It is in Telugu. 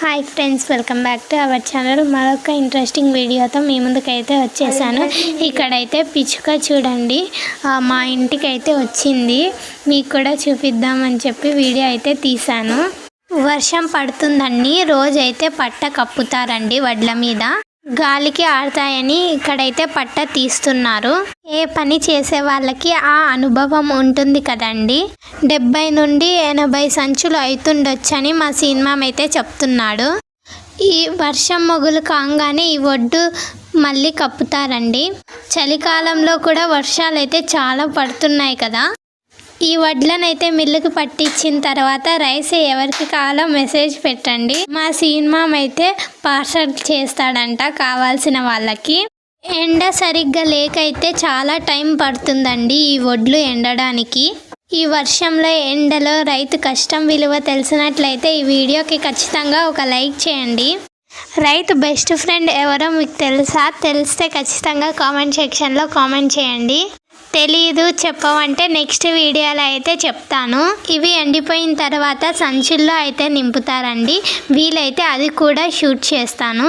Hi friends, welcome back to our channel. మరొక ఇంట్రెస్టింగ్ వీడియోతో మీ ముందుకైతే వచ్చేసాను. ఇక్కడైతే పిచ్చుక చూడండి మా ఇంటికి అయితే వచ్చింది. మీకు కూడా చూపిద్దామని చెప్పి వీడియో అయితే తీశాను. వర్షం పడుతుందండి, రోజైతే పట్ట కప్పుతారండి వడ్ల మీద. గాలికి ఆడతాయని ఇక్కడైతే పట్ట తీస్తున్నారు. ఏ పని చేసే వాళ్ళకి ఆ అనుభవం ఉంటుంది కదండి. 70 నుండి 80 సంచులు అవుతుండొచ్చని మా సినిమా అయితే చెప్తున్నాడు. ఈ వర్షం మొగులు కాగానే ఈ ఒడ్డు మళ్ళీ కప్పుతారండి. చలికాలంలో కూడా వర్షాలు అయితే చాలా పడుతున్నాయి కదా. ఈ వడ్లనైతే మిల్లుకి పట్టించిన తర్వాత రైస్ ఎవరికి కావాలో మెసేజ్ పెట్టండి. మా సినిమా అయితే పార్సల్ చేస్తాడంట కావాల్సిన వాళ్ళకి. ఎండ సరిగ్గా లేకైతే చాలా టైం పడుతుందండి ఈ వడ్లు ఎండడానికి. ఈ వర్షంలో ఎండలో రైతు కష్టం విలువ తెలిసినట్లయితే ఈ వీడియోకి ఖచ్చితంగా ఒక లైక్ చేయండి. రైతు బెస్ట్ ఫ్రెండ్ ఎవరో మీకు తెలుసా? తెలిస్తే ఖచ్చితంగా కామెంట్ సెక్షన్లో కామెంట్ చేయండి. తెలీదు చెప్పమంటే నెక్స్ట్ వీడియోలో అయితే చెప్తాను. ఇవి ఎండిపోయిన తర్వాత సంచుల్లో అయితే నింపుతారండి. వీలైతే అది కూడా షూట్ చేస్తాను.